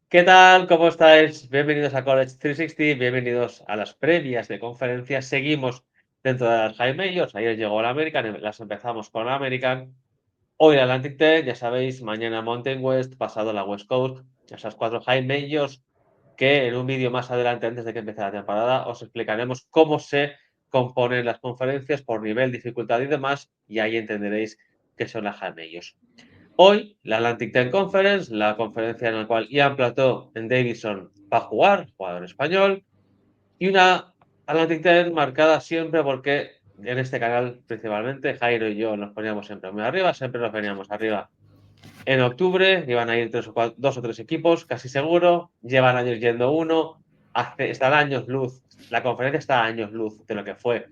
¿Qué tal? ¿Cómo estáis? Bienvenidos a College 360, bienvenidos a las previas de conferencias. Seguimos dentro de las High Majors. Ayer llegó la American, las empezamos con la American. Hoy la Atlantic 10, ya sabéis, mañana Mountain West, pasado la West Coast. Esas 4 High Majors que en un vídeo más adelante, antes de que empiece la temporada, os explicaremos cómo se componen las conferencias por nivel, dificultad y demás, y ahí entenderéis qué son las High Majors. Hoy, la Atlantic 10 Conference, la conferencia en la cual Ian Plató en Davidson va a jugar, jugador español, y una Atlantic 10 marcada siempre porque en este canal, principalmente, Jairo y yo nos poníamos siempre muy arriba, siempre nos veníamos arriba. En octubre iban a ir 2 o 3 equipos, casi seguro, llevan años yendo uno, están años luz, la conferencia está a años luz de lo que fue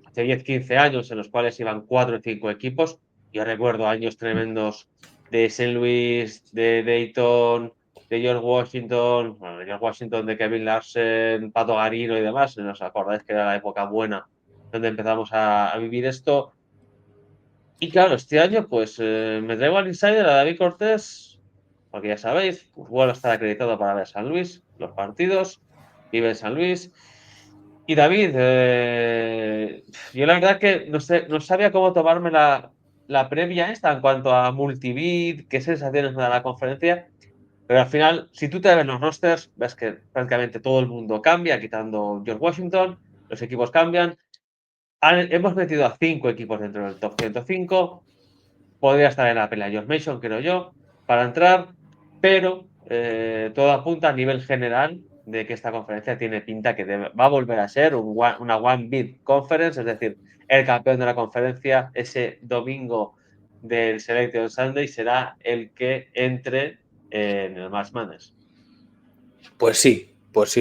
hace 10, 15 años en los cuales iban 4 o 5 equipos. Yo recuerdo años tremendos de St. Louis, de Dayton, de George Washington, bueno, de George Washington, de Kevin Larsen, Pato Garino y demás. ¿No os acordáis que era la época buena donde empezamos a vivir esto? Y claro, este año pues me traigo al insider a David Cortés, porque ya sabéis, pues, vuelvo a estar acreditado para ver San Luis, los partidos, vive en San Luis. Y David, yo la verdad que no sé, no sabía cómo tomarme la previa esta en cuanto a multibid, qué sensaciones me da la conferencia, pero al final, si tú te ves los rosters, ves que prácticamente todo el mundo cambia, quitando George Washington, los equipos cambian. Hemos metido a 5 equipos dentro del top 105, podría estar en la pelea George Mason, creo yo, para entrar, pero todo apunta a nivel general de que esta conferencia tiene pinta que va a volver a ser una One Bid Conference, es decir, el campeón de la conferencia ese domingo del Selection Sunday será el que entre en el March Madness. Pues sí,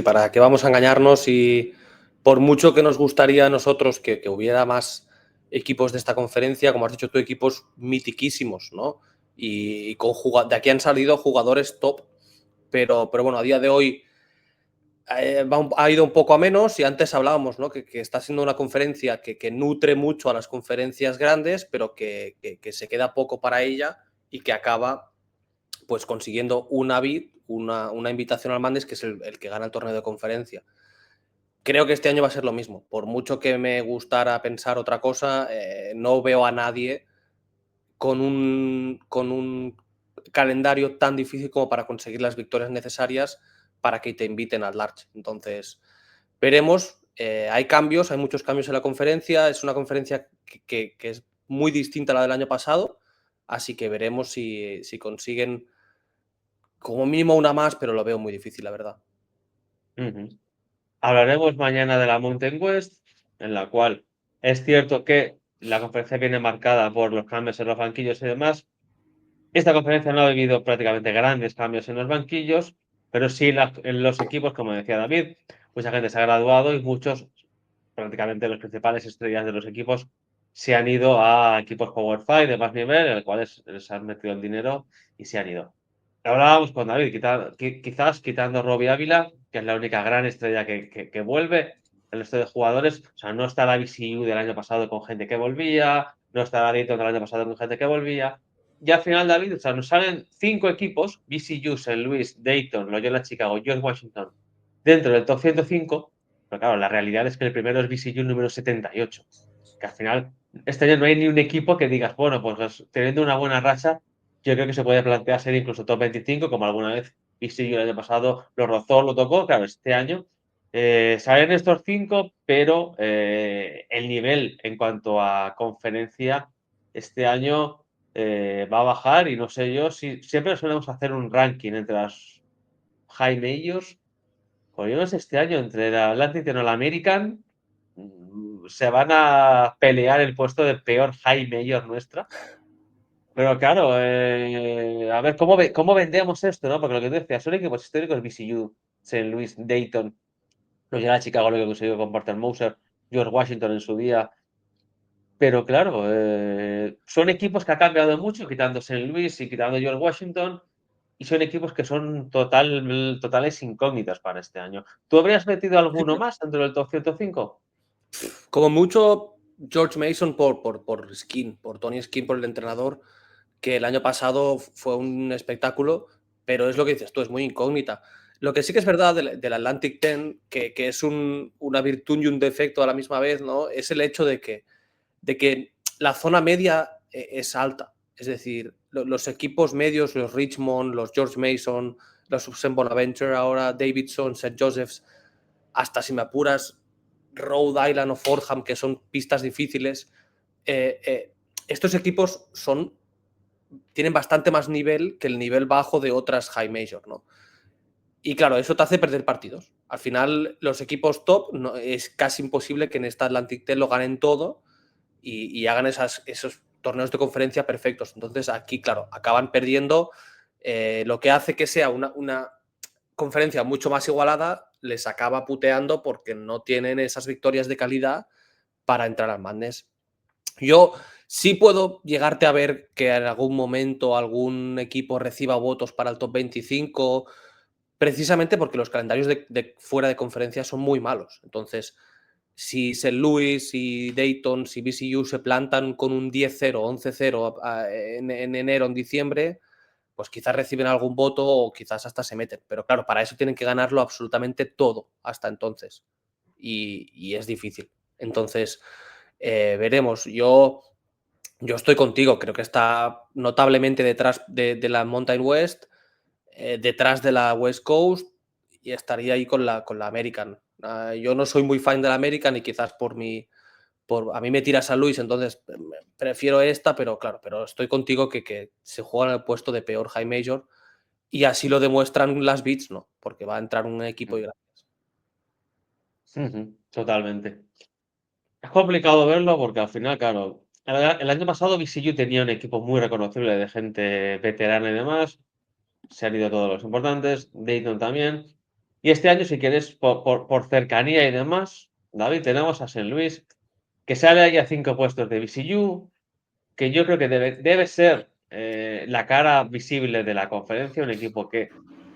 para qué vamos a engañarnos y por mucho que nos gustaría a nosotros que hubiera más equipos de esta conferencia, como has dicho tú, equipos mitiquísimos, ¿no? Y de aquí han salido jugadores top, pero bueno, a día de hoy ha ido un poco a menos y antes hablábamos, ¿no? Que está siendo una conferencia que nutre mucho a las conferencias grandes, pero que se queda poco para ella y que acaba pues consiguiendo una bid, una invitación al Mandes, que es el que gana el torneo de conferencia. Creo que este año va a ser lo mismo. Por mucho que me gustara pensar otra cosa, no veo a nadie con un calendario tan difícil como para conseguir las victorias necesarias para que te inviten al Large. Entonces, veremos. Hay cambios, hay muchos cambios en la conferencia. Es una conferencia que es muy distinta a la del año pasado, así que veremos si consiguen como mínimo una más, pero lo veo muy difícil, la verdad. Hablaremos mañana de la Mountain West, en la cual es cierto que la conferencia viene marcada por los cambios en los banquillos y demás. Esta conferencia no ha vivido prácticamente grandes cambios en los banquillos, pero sí en los equipos, como decía David, mucha gente se ha graduado y muchos, prácticamente los principales estrellas de los equipos, se han ido a equipos Power 5 de más nivel, en los cuales les han metido el dinero y se han ido. Hablábamos con David, quizás quitando a Robbie Ávila, que es la única gran estrella que vuelve, el resto de jugadores, o sea, no está la BCU del año pasado con gente que volvía, no está la Dayton del año pasado con gente que volvía, y al final, David, o sea, nos salen 5 equipos, BCU, St. Louis, Dayton, Loyola Chicago, George Washington, dentro del top 105, pero claro, la realidad es que el primero es BCU número 78, que al final, este año no hay ni un equipo que digas, bueno, pues teniendo una buena racha, yo creo que se puede plantear ser incluso top 25, como alguna vez BCU el año pasado lo rozó, lo tocó, claro, este año salen estos 5, pero el nivel en cuanto a conferencia este año va a bajar y no sé yo si siempre solemos hacer un ranking entre las High Majors. Por yo no sé, este año entre la Atlantic y la American se van a pelear el puesto de peor High Major nuestra. Pero claro, a ver cómo vendemos esto, ¿no? Porque lo que tú decías, son equipos históricos BCU, St. Louis, Dayton, lo llega a Chicago, lo que consiguió con Porter Moser, George Washington en su día. Pero claro, son equipos que ha cambiado mucho, quitando St. Louis y quitando George Washington, y son equipos que son totales incógnitas para este año. ¿Tú habrías metido alguno más dentro del top 105? Como mucho George Mason por Skin, por Tony Skin, por el entrenador, que el año pasado fue un espectáculo, pero es lo que dices tú, es muy incógnita. Lo que sí que es verdad del Atlantic 10, que es una virtud y un defecto a la misma vez, ¿no? Es el hecho de que la zona media es alta. Es decir, los equipos medios, los Richmond, los George Mason, los St. Bonaventure ahora, Davidson, St. Joseph's, hasta si me apuras, Rhode Island o Fordham, que son pistas difíciles, estos equipos tienen bastante más nivel que el nivel bajo de otras high major, ¿no? Y claro, eso te hace perder partidos. Al final, los equipos top es casi imposible que en esta Atlantic 10 lo ganen todo y hagan esos torneos de conferencia perfectos. Entonces, aquí, claro, acaban perdiendo, lo que hace que sea una conferencia mucho más igualada, les acaba puteando porque no tienen esas victorias de calidad para entrar al Madness. Yo sí puedo llegarte a ver que en algún momento algún equipo reciba votos para el top 25, precisamente porque los calendarios de fuera de conferencia son muy malos. Entonces, si St. Louis, si Dayton, si BCU se plantan con un 10-0, 11-0 en enero, en diciembre, pues quizás reciben algún voto o quizás hasta se meten. Pero claro, para eso tienen que ganarlo absolutamente todo hasta entonces. Y es difícil. Entonces, veremos. Yo estoy contigo, creo que está notablemente detrás de la Mountain West, detrás de la West Coast, y estaría ahí con la American. Yo no soy muy fan de la American y quizás a mí me tira San Luis, entonces prefiero esta, pero claro, pero estoy contigo que se juega en el puesto de peor high major y así lo demuestran las beats, ¿no? Porque va a entrar un equipo y gracias. Totalmente. Es complicado verlo porque al final, claro, el año pasado VCU tenía un equipo muy reconocible de gente veterana y demás. Se han ido todos los importantes, Dayton también. Y este año, si quieres, por cercanía y demás, David, tenemos a St. Louis, que sale ahí a 5 puestos de VCU, que yo creo que debe ser la cara visible de la conferencia, un equipo que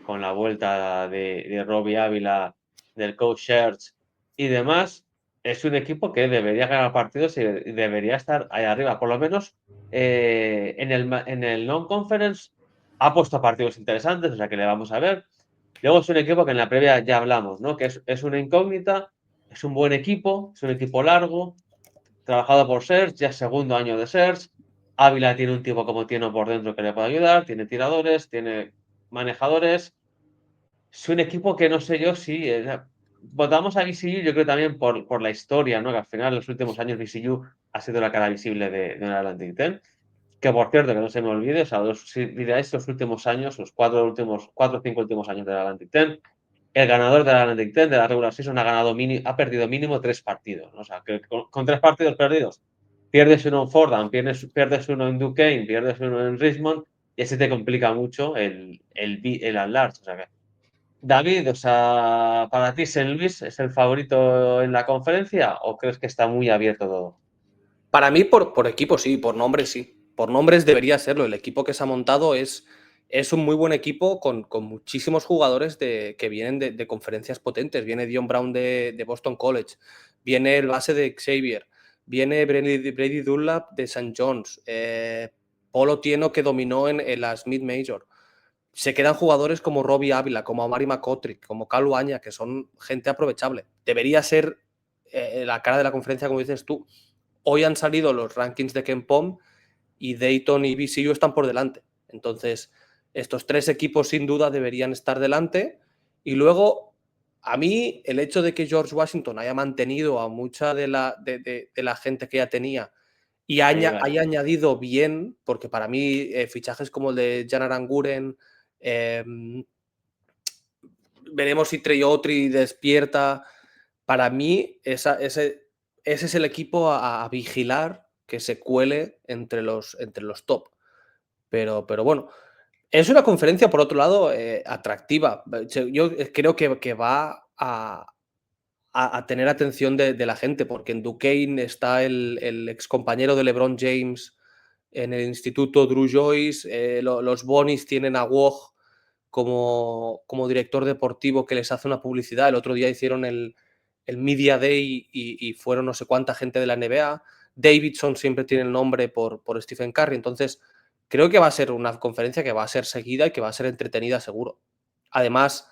con la vuelta de Robbie Ávila, del coach Schertz y demás, es un equipo que debería ganar partidos y debería estar ahí arriba. Por lo menos en el non-conference ha puesto partidos interesantes, o sea que le vamos a ver. Luego es un equipo que en la previa ya hablamos, ¿no? Que es una incógnita, es un buen equipo, es un equipo largo, trabajado por Serge, ya es segundo año de Serge. Ávila tiene un tipo como Tieno por dentro que le puede ayudar, tiene tiradores, tiene manejadores. Es un equipo que no sé yo si votamos a VCU, yo creo también por la historia, ¿no? Que al final en los últimos años VCU ha sido la cara visible de un Atlantic 10. Que por cierto, que no se me olvide, o sea, si miráis los últimos años, los 4 o 5 últimos años del Atlantic 10, el ganador del Atlantic 10 de la regular season ha perdido mínimo 3 partidos, ¿no? O sea, que con 3 partidos perdidos, pierdes uno en Fordham, pierdes uno en Duquesne, pierdes uno en Richmond, y ese te complica mucho el at large. O sea que, David, o sea, ¿para ti St. Louis es el favorito en la conferencia o crees que está muy abierto todo? Para mí, por equipo sí, por nombres sí. Por nombres debería serlo. El equipo que se ha montado es un muy buen equipo con muchísimos jugadores que vienen de conferencias potentes. Viene Dion Brown de Boston College, viene el base de Xavier, viene Brady Dunlap de St. John's, Polo Tieno que dominó en las mid-major. Se quedan jugadores como Robbie Ávila, como Amari McCotrick, como Cal Uaña, que son gente aprovechable. Debería ser la cara de la conferencia, como dices tú. Hoy han salido los rankings de KenPom y Dayton y VCU están por delante. Entonces, estos 3 equipos sin duda deberían estar delante. Y luego, a mí, el hecho de que George Washington haya mantenido a mucha de la gente que ya tenía y haya añadido bien, porque para mí fichajes como el de Jan Aranguren, veremos si Trey Autry despierta. Para mí, ese es el equipo a vigilar que se cuele entre los top. Pero bueno, es una conferencia, por otro lado, atractiva. Yo creo que va a tener atención de la gente, porque en Duquesne está el excompañero de LeBron James en el instituto, Drew Joyce. Los Bonis tienen a Woj como director deportivo que les hace una publicidad. El otro día hicieron el Media Day y fueron no sé cuánta gente de la NBA. Davidson siempre tiene el nombre por Stephen Curry. Entonces, creo que va a ser una conferencia que va a ser seguida y que va a ser entretenida seguro. Además,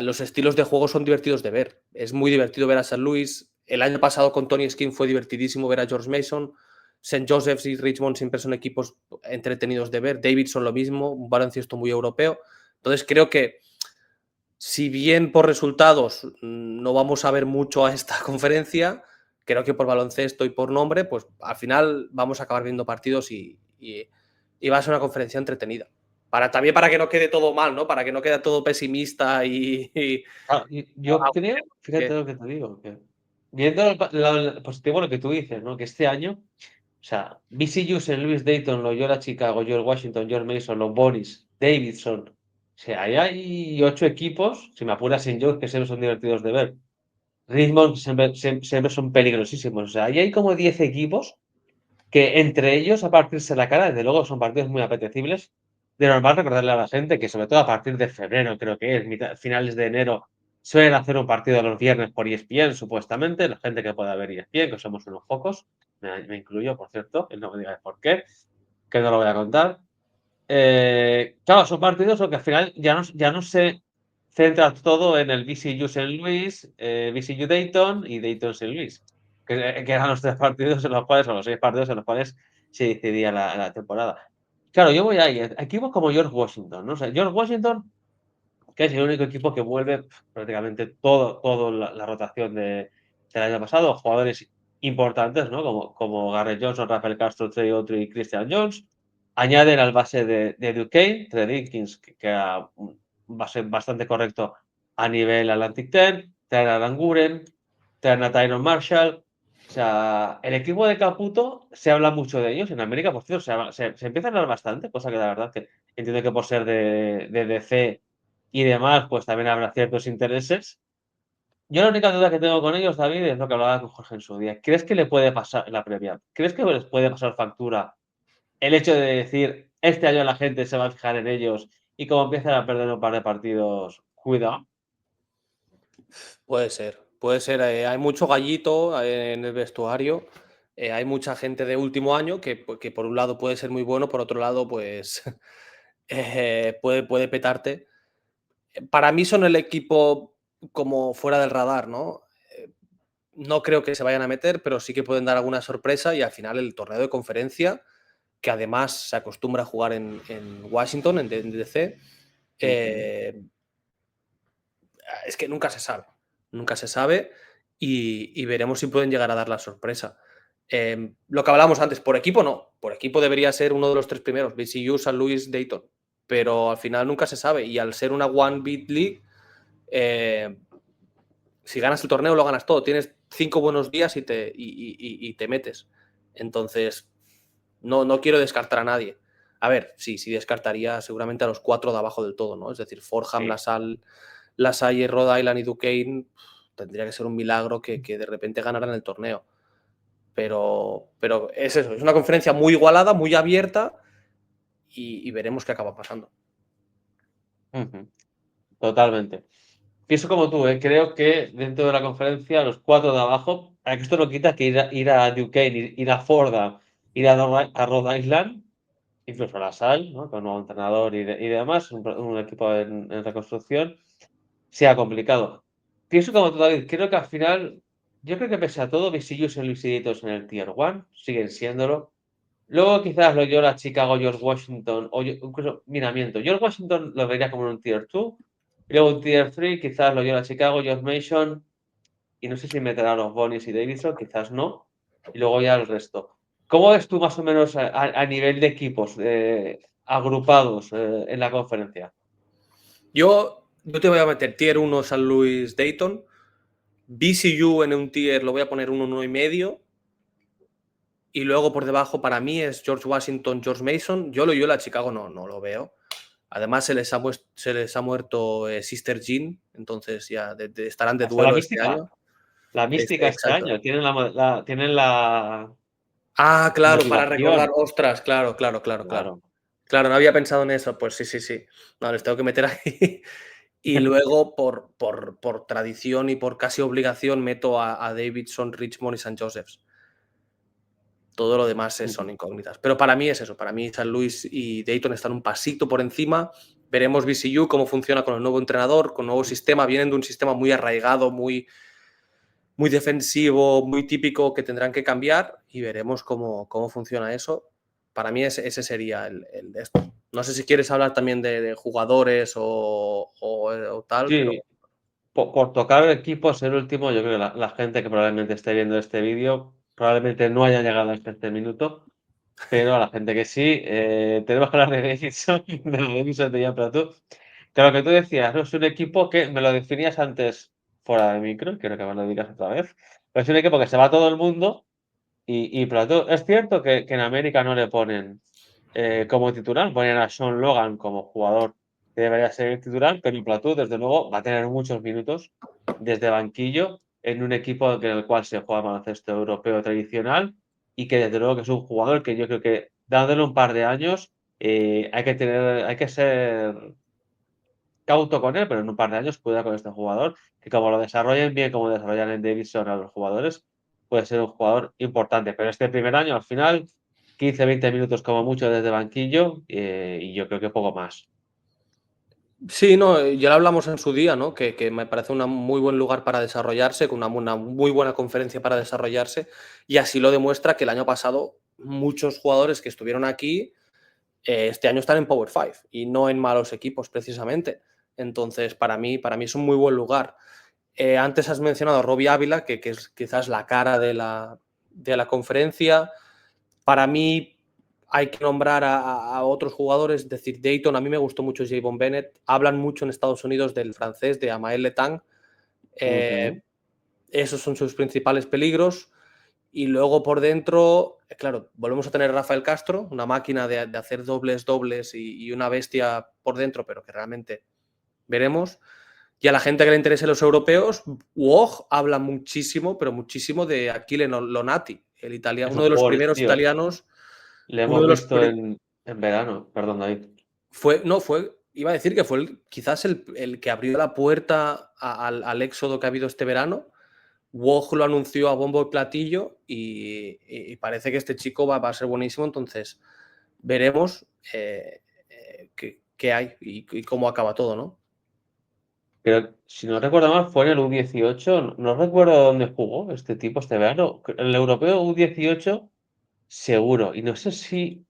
los estilos de juego son divertidos de ver. Es muy divertido ver a St. Louis. El año pasado con Tony Skinn fue divertidísimo ver a George Mason. St. Joseph's y Richmond siempre son equipos entretenidos de ver. Davidson lo mismo, un baloncesto muy europeo. Entonces creo que si bien por resultados no vamos a ver mucho a esta conferencia, creo que por baloncesto y por nombre, pues al final vamos a acabar viendo partidos y va a ser una conferencia entretenida. También para que no quede todo mal, ¿no? Para que no quede todo pesimista Yo creo, fíjate lo que te digo, que viendo el positivo lo que tú dices, ¿no? Que este año, o sea, VCU, St. Louis, Dayton, Loyola, Chicago, George Washington, George Mason, los Boris, Davidson. O sea, ahí hay 8 equipos, si me apuras en George, que siempre son divertidos de ver. Richmond siempre son peligrosísimos. O sea, ahí hay como 10 equipos que entre ellos, a partirse la cara, desde luego son partidos muy apetecibles. De normal recordarle a la gente que sobre todo a partir de febrero, creo que es, finales de enero, suelen hacer un partido los viernes por ESPN, supuestamente, la gente que pueda ver ESPN, que somos unos pocos, me incluyo, por cierto, y no me digáis por qué, que no lo voy a contar. Claro, son partidos que al final ya no se centra todo en el VCU St. Louis, VCU Dayton y Dayton St. Louis, que eran los 3 partidos en los cuales, o los 6 partidos en los cuales se decidía la temporada. Claro, yo voy ahí, equipos como George Washington, ¿no? O sea, George Washington, que es el único equipo que vuelve prácticamente todo la rotación del año pasado, jugadores importantes, ¿no? Como Garrett Johnson, Rafael Castro, Trey Autry y Christian Jones. Añaden al base de Duquesne, Trey Dinkins, que era un base bastante correcto a nivel Atlantic 10, traen a Languren, traen a Tyron Marshall. O sea, el equipo de Caputo se habla mucho de ellos. En América, por cierto, se empieza a hablar bastante, cosa que la verdad que entiendo que por ser de DC y demás, pues también habrá ciertos intereses. Yo la única duda que tengo con ellos, David, es lo que hablaba con Jorge en su día. ¿Crees que le puede pasar en la previa? ¿Crees que les puede pasar factura el hecho de decir, este año la gente se va a fijar en ellos y como empiezan a perder un par de partidos, cuidado? Puede ser, puede ser. Hay mucho gallito en el vestuario. Hay mucha gente de último año que por un lado puede ser muy bueno, por otro lado, pues puede petarte. Para mí son el equipo como fuera del radar, ¿no? No creo que se vayan a meter, pero sí que pueden dar alguna sorpresa y al final el torneo de conferencia, que además se acostumbra a jugar en Washington, en DC, Ujú. eh, es que nunca se sabe. Nunca se sabe y veremos si pueden llegar a dar la sorpresa. Lo que hablábamos antes, por equipo no. Por equipo debería ser uno de los 3 primeros, VCU, San Luis, Dayton. Pero al final nunca se sabe. Y al ser una One Beat League, si ganas el torneo lo ganas todo. Tienes 5 buenos días y te metes. Entonces, no quiero descartar a nadie. A ver, sí descartaría seguramente a los 4 de abajo del todo, ¿no? Es decir, Fordham, Sí. LaSalle, Rhode Island y Duquesne, tendría que ser un milagro que de repente ganaran el torneo. Pero es eso, es una conferencia muy igualada, muy abierta y veremos qué acaba pasando. Ujú. Totalmente. Pienso como tú, creo que dentro de la conferencia, los 4 de abajo, para que esto no quita que ir a Duquesne, ir a Fordham, ir a Rhode Island, incluso a La Salle, ¿no? Con un nuevo entrenador y demás, un equipo en reconstrucción, sea complicado. Pienso como tú, David, creo que al final, yo creo que pese a todo, Visillos y Luisiditos en el Tier 1 siguen siéndolo. Luego quizás lo Loyola, Chicago, George Washington, o incluso, mira, miento, George Washington lo vería como en un Tier 2, y luego un Tier 3, quizás lo Loyola, Chicago, George Mason, y no sé si meterá a los Bonis y Davidson, quizás no, y luego ya el resto. ¿Cómo ves tú más o menos a nivel de equipos agrupados en la conferencia? Yo te voy a meter tier 1 San Luis Dayton, BCU en un tier lo voy a poner un 1,5 y luego por debajo para mí es George Washington, George Mason. Yo Loyola Chicago no lo veo. Además se les ha muerto Sister Jean, entonces ya estarán de Hasta la duelo este mística. año. La mística este Exacto. año. Tienen la Ah, claro, para recordar. motivación. Ostras, claro. Claro. Claro, no había pensado en eso. Pues sí. No, les tengo que meter ahí. Y luego, por tradición y por casi obligación, meto a Davidson, Richmond y St. Joseph's. Todo lo demás son incógnitas. Pero para mí es eso. Para mí San Luis y Dayton están un pasito por encima. Veremos VCU cómo funciona con el nuevo entrenador, con el nuevo sistema. Vienen de un sistema muy arraigado, muy defensivo, muy típico, que tendrán que cambiar y veremos cómo funciona eso. Para mí ese sería el de esto. No sé si quieres hablar también de jugadores o tal, pero... Sí, por tocar equipos, el último, yo creo que la gente que probablemente esté viendo este vídeo probablemente no haya llegado hasta este minuto, pero a la gente que sí, tenemos que hablar de Davidson, de la Davidson de Jan Platú. Que lo que tú decías, ¿no? Es un equipo que me lo definías antes fuera de micro, quiero que me lo digas otra vez. Pero es un equipo que se va todo el mundo y Platú. Es cierto que en América no le ponen como titular, ponen a Sean Logan como jugador que debería ser el titular, pero Platú, desde luego, va a tener muchos minutos desde banquillo en un equipo en el cual se juega baloncesto europeo tradicional y que desde luego que es un jugador que yo creo que dándole un par de años hay que ser cauto con él, pero en un par de años cuidado con este jugador, que como lo desarrollen bien, como desarrollan en Davidson a los jugadores, puede ser un jugador importante. Pero este primer año, al final, 15-20 minutos como mucho desde banquillo y yo creo que poco más. Sí, no, ya lo hablamos en su día, ¿no? Que me parece un muy buen lugar para desarrollarse, con una muy buena conferencia para desarrollarse, y así lo demuestra que el año pasado muchos jugadores que estuvieron aquí este año están en Power 5 y no en malos equipos precisamente. Entonces, para mí es un muy buen lugar. Antes has mencionado a Robbie Ávila, que es quizás la cara de la conferencia. Para mí hay que nombrar a otros jugadores, es decir, Dayton, a mí me gustó mucho Javon Bennett. Hablan mucho en Estados Unidos del francés, de Amael Letang. Ujú. Esos son sus principales peligros. Y luego por dentro, claro, volvemos a tener a Rafael Castro, una máquina de hacer dobles y una bestia por dentro, pero que realmente veremos. Y a la gente que le interese los europeos, Woj habla muchísimo, pero muchísimo de Achille Lonati, el italiano, Es uno un de los jugador, primeros tío. italianos, Le uno hemos de los visto en verano, perdón, David. iba a decir que fue quizás el que abrió la puerta al éxodo que ha habido este verano. Woj lo anunció a bombo y platillo y parece que este chico va a ser buenísimo, entonces veremos qué hay y cómo acaba todo, ¿no? Pero si no recuerdo mal, fue en el U18. No recuerdo dónde jugó este tipo este verano. El europeo U18, seguro. Y no sé si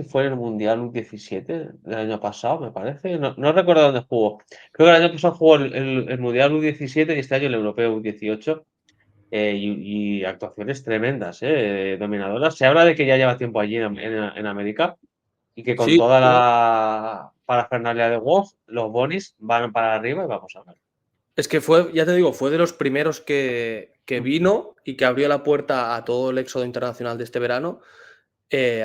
fue en el Mundial U17 del año pasado, me parece. No recuerdo dónde jugó. Creo que el año pasado jugó el Mundial U17 y este año el Europeo U18. Y actuaciones tremendas, dominadoras. Se habla de que ya lleva tiempo allí en América y que con Sí, toda no, la parafernalia de Wolf, los bonis van para arriba y vamos a ver. es que fue, ya te digo, fue de los primeros que vino y que abrió la puerta a todo el éxodo internacional de este verano.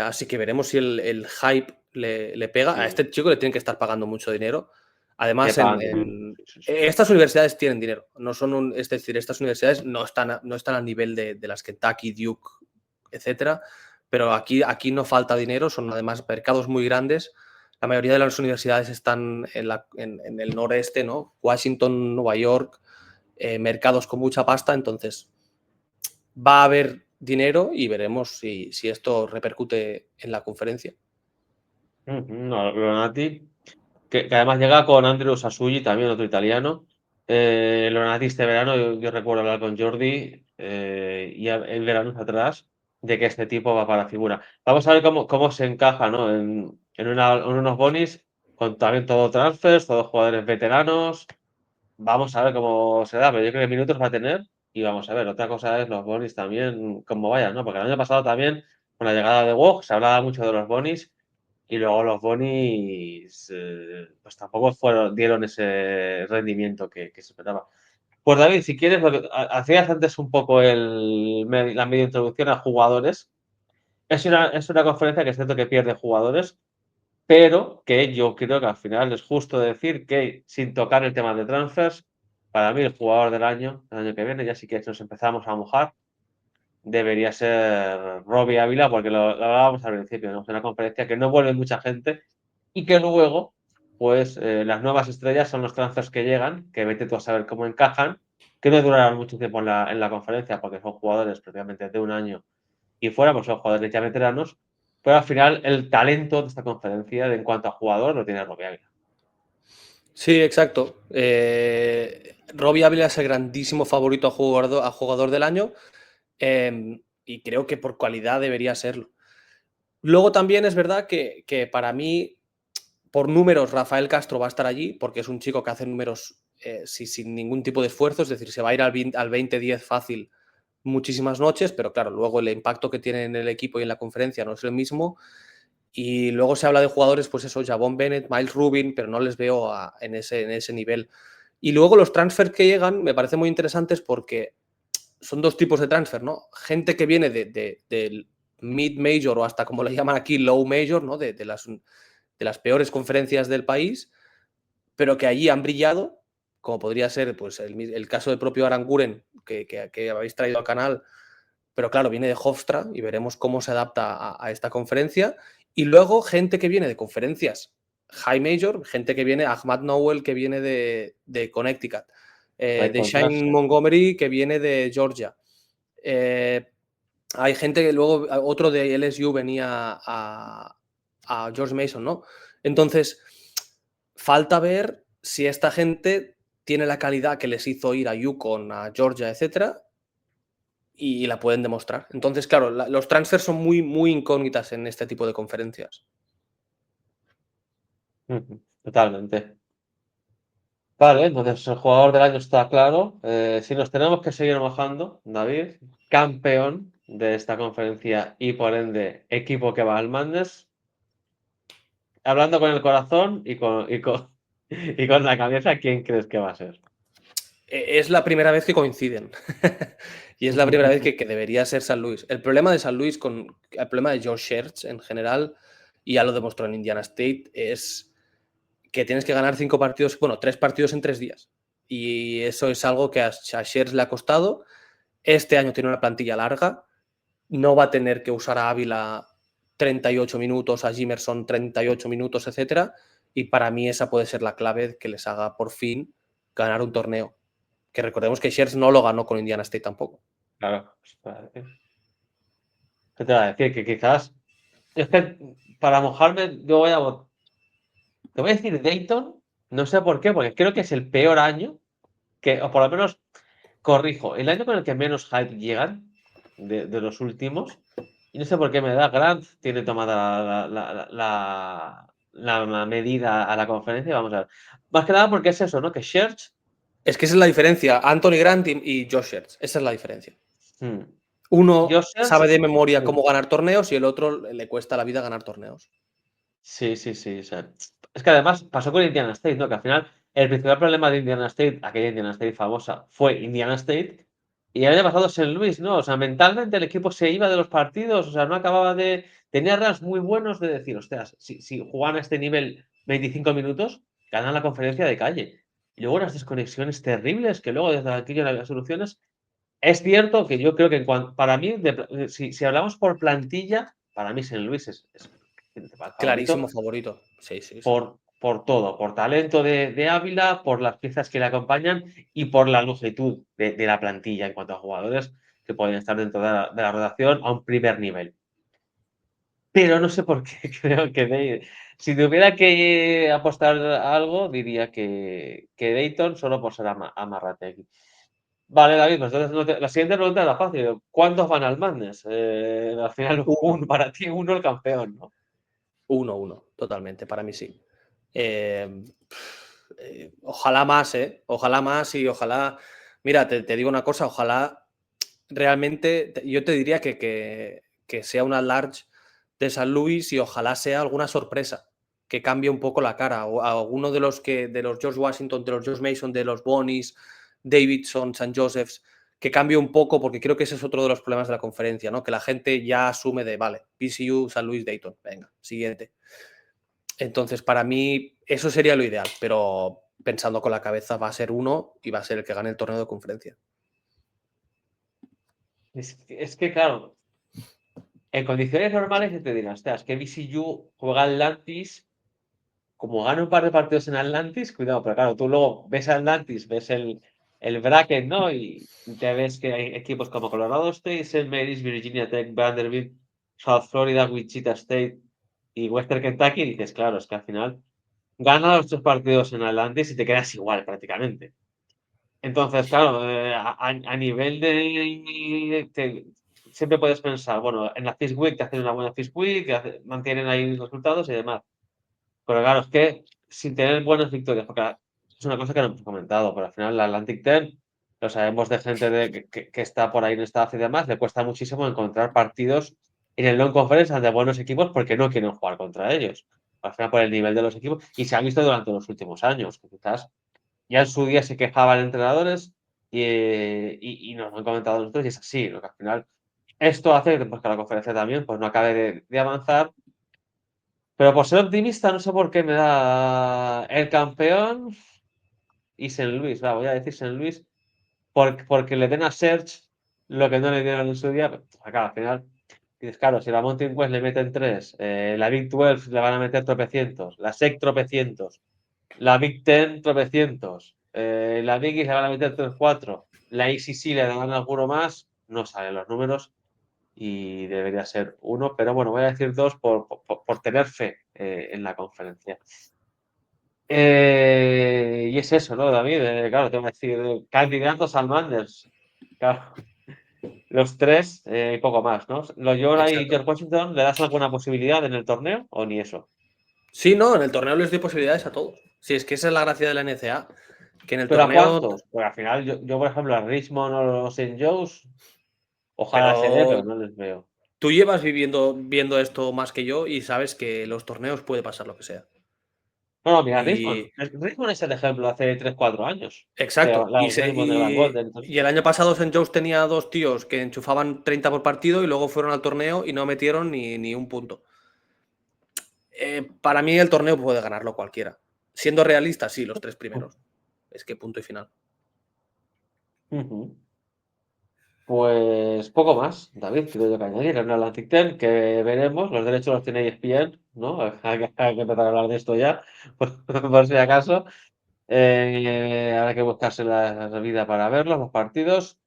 Así que veremos si el hype le pega. A Sí, este chico le tienen que estar pagando mucho dinero. le Además, pagan dinero. Sí, sí, sí. estas universidades tienen dinero. No son es decir, estas universidades no están al nivel de las Kentucky, Duke, etcétera. Pero aquí no falta dinero, son además mercados muy grandes. La mayoría de las universidades están en el noreste, ¿no? Washington, Nueva York, mercados con mucha pasta, entonces va a haber dinero y veremos si esto repercute en la conferencia. No, Lonati, que además llega con Andrew Sassugi, también otro italiano. Lonati este verano, yo recuerdo hablar con Jordi y en veranos atrás de que este tipo va para figura. Vamos a ver cómo se encaja, ¿no? En unos bonis con también todo transfers, todos jugadores veteranos. Vamos a ver cómo se da, pero yo creo que minutos va a tener y vamos a ver. Otra cosa es los bonis también, cómo vayan, ¿no? Porque el año pasado también, con la llegada de WOG, se hablaba mucho de los bonis y luego los bonis, pues tampoco dieron ese rendimiento que se esperaba. Pues David, si quieres, hacías antes un poco la media introducción a jugadores. Es una conferencia que es cierto que pierde jugadores, pero que yo creo que al final es justo decir que sin tocar el tema de transfers, para mí el jugador del año que viene, ya sí que nos empezamos a mojar, debería ser Robbie Ávila, porque lo hablábamos al principio, ¿no? Es una conferencia que no vuelve mucha gente y que luego, pues las nuevas estrellas son los transfers que llegan, que vete tú a saber cómo encajan, que no durarán mucho tiempo en la conferencia, porque son jugadores prácticamente de un año y fuera, pues son jugadores ya veteranos, pero al final el talento de esta conferencia en cuanto a jugador lo tiene Robbie Ávila. Sí, exacto. Robbie Ávila es el grandísimo favorito a jugador del año, y creo que por cualidad debería serlo. Luego también es verdad que para mí, por números, Rafael Castro va a estar allí, porque es un chico que hace números sin ningún tipo de esfuerzo, es decir, se va a ir al 20-10 fácil muchísimas noches, pero claro, luego el impacto que tiene en el equipo y en la conferencia no es el mismo. Y luego se habla de jugadores, pues eso, Javon Bennett, Miles Rubin, pero no les veo en ese nivel. Y luego los transfers que llegan me parecen muy interesantes porque son dos tipos de transfer, ¿no? Gente que viene del mid-major o hasta como le llaman aquí, low-major, ¿no? De las peores conferencias del país, pero que allí han brillado, como podría ser pues, el caso del propio Aranguren, que habéis traído al canal, pero claro, viene de Hofstra y veremos cómo se adapta a esta conferencia. Y luego gente que viene de conferencias high major, gente que viene, Ahmad Nowell, que viene de Connecticut, Hay de Shane contraste. Montgomery, que viene de Georgia. Hay gente que luego, otro de LSU venía a George Mason, ¿no? Entonces, falta ver si esta gente tiene la calidad que les hizo ir a UConn, a Georgia, etcétera, y la pueden demostrar. Entonces, claro, los transfers son muy, muy incógnitas en este tipo de conferencias. Totalmente. Vale, entonces el jugador del año está claro. Si nos tenemos que seguir mojando, David, campeón de esta conferencia y por ende equipo que va al Madness, hablando con el corazón y con la cabeza, ¿quién crees que va a ser? Es la primera vez que coinciden. Y es la primera vez que debería ser San Luis. El problema de San Luis, el problema de Josh Schertz en general, y ya lo demostró en Indiana State, es que tienes que ganar 5 partidos, bueno, 3 partidos en 3 días. Y eso es algo que a Schertz le ha costado. Este año tiene una plantilla larga. No va a tener que usar a Ávila 38 minutos, a Jimerson 38 minutos, etcétera. Y para mí esa puede ser la clave que les haga por fin ganar un torneo. Que recordemos que Schertz no lo ganó con Indiana State tampoco. Claro, ¿qué te va a decir? Que quizás. Es que para mojarme, te voy a decir Dayton, no sé por qué, porque creo que es el peor año, o por lo menos, corrijo, el año con el que menos hype llegan de los últimos. Y no sé por qué me da. Grant tiene tomada la medida a la conferencia. Vamos a ver. Más que nada porque es eso, ¿no? Que Schertz. Es que esa es la diferencia. Anthony Grant y Josh Schertz. Esa es la diferencia. hmm, Uno Schertz. sabe de memoria cómo ganar torneos y el otro le cuesta la vida ganar torneos. Sí, sí, sí. O sea, es que además pasó con Indiana State, ¿no? Que al final el principal problema de Indiana State, aquella Indiana State famosa, fue Indiana State. Y el año pasado St. Louis, ¿no? O sea, mentalmente el equipo se iba de los partidos, o sea, no acababa de. Tenía runs muy buenos de decir, hostias, si juegan a este nivel 25 minutos, ganan la conferencia de calle. Y luego unas desconexiones terribles que luego desde aquí no había soluciones. Es cierto que yo creo que para mí, si hablamos por plantilla, para mí St. Louis es el principal favorito Clarísimo favorito. Sí, sí, sí. por todo, por talento de Ávila, por las piezas que le acompañan y por la longitud de la plantilla en cuanto a jugadores que pueden estar dentro de la rotación a un primer nivel. Pero no sé por qué creo que si tuviera que apostar algo, diría que Dayton solo por ser Amarrategui. Vale, David, pues entonces la siguiente pregunta era fácil. ¿Cuántos van al Madness? Al final, Uno, para ti, uno el campeón, ¿no? uno, totalmente, para mí sí. Ojalá más, ¿eh? Ojalá más y ojalá. Mira, te digo una cosa, ojalá realmente, yo te diría que sea una large de San Luis y ojalá sea alguna sorpresa que cambie un poco la cara. O alguno de los George Washington, de los George Mason, de los Bonis, Davidson, St. Joseph's, que cambie un poco, porque creo que ese es otro de los problemas de la conferencia, ¿no? Que la gente ya asume de, vale, PCU, San Luis, Dayton, venga, siguiente. Entonces, para mí, eso sería lo ideal, pero pensando con la cabeza, va a ser uno y va a ser el que gane el torneo de conferencia. Es que, claro, en condiciones normales yo te diría, ostras, que VCU juega Atlantis, como gana un par de partidos en Atlantis, cuidado, pero claro, tú luego ves Atlantis, ves el bracket, ¿no? Y te ves que hay equipos como Colorado State, St. Mary's, Virginia Tech, Vanderbilt, South Florida, Wichita State y Western Kentucky. Y dices, claro, es que al final ganas los 3 partidos en Atlantis y te quedas igual prácticamente. Entonces, claro, a nivel siempre puedes pensar, bueno, en la Fifth Week te hacen una buena Fifth Week, mantienen ahí los resultados y demás. Pero claro, es que sin tener buenas victorias, porque es una cosa que no hemos comentado, pero al final la Atlantic 10, lo sabemos de gente que está por ahí en staff y demás, le cuesta muchísimo encontrar partidos en el non-conference de buenos equipos porque no quieren jugar contra ellos. Al final por el nivel de los equipos, y se ha visto durante los últimos años, que quizás ya en su día se quejaban entrenadores y nos lo han comentado nosotros y es así, lo que al final esto hace pues, que la conferencia también pues, no acabe de avanzar. Pero por ser optimista, no sé por qué me da el campeón y St. Louis. Voy a decir St. Louis porque le den a Serge lo que no le dieron en su día. Acá al final, dices, claro, si la Mountain West le meten 3, la Big 12 le van a meter tropecientos, la SEC tropecientos, la Big 10 tropecientos, la Big East le van a meter 3, 4, la ACC le dan alguno más, no salen los números y debería ser 1, pero bueno, voy a decir 2 por tener fe en la conferencia. Y es eso, ¿no, David? Claro, tengo que decir, candidatos al Manders. Claro, los 3 y poco más, ¿no? Loyola y Exacto. George Washington, ¿le das alguna posibilidad en el torneo o ni eso? Sí, no, en el torneo les doy posibilidades a todos. Sí, es que esa es la gracia de la NCAA. Que en el ¿Pero a torneo. cuántos? Porque al final, yo por ejemplo, a Richmond o los St. Joe's, ojalá se dé, pero Pero no les veo. tú llevas viendo esto más que yo y sabes que los torneos puede pasar lo que sea. No, mira, Richmond. Y. Richmond es el ejemplo hace 3, 4 años. Exacto. La Richmond de Grand Golden. Y el año pasado St. Joe's tenía 2 tíos que enchufaban 30 por partido y luego fueron al torneo y no metieron ni un punto. Para mí el torneo puede ganarlo cualquiera. Siendo realista, sí, los 3 primeros. Es que punto y final. Ujú. Pues poco más, David, creo yo que añadir. En Atlantic 10, que veremos, los derechos los tiene ESPN, ¿no? Hay que empezar a hablar de esto ya, por si acaso. Habrá que buscarse la vida para verlos, los partidos.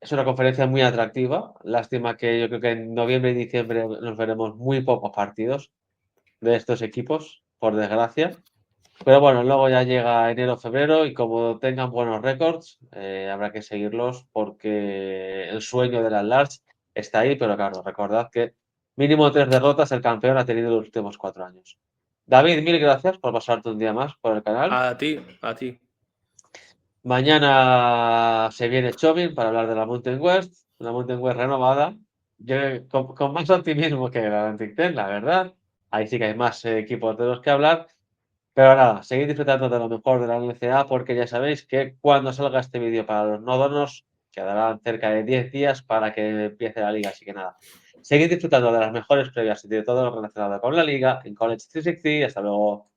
Es una conferencia muy atractiva. Lástima que yo creo que en noviembre y diciembre nos veremos muy pocos partidos de estos equipos, por desgracia. Pero bueno, luego ya llega enero, febrero y como tengan buenos récords, habrá que seguirlos porque el sueño de las Large está ahí, pero claro, recordad que mínimo 3 derrotas el campeón ha tenido los últimos 4 años. David, mil gracias por pasarte un día más por el canal. A ti, a ti. Mañana se viene Chauvin para hablar de la Mountain West renovada. Yo, con más optimismo que la Atlantic 10, la verdad. Ahí sí que hay más equipos de los que hablar. Pero nada, seguid disfrutando de lo mejor de la NCAA porque ya sabéis que cuando salga este vídeo para los no donos, quedarán cerca de 10 días para que empiece la liga. Así que nada, seguid disfrutando de las mejores previas y de todo lo relacionado con la liga en College 360. Hasta luego.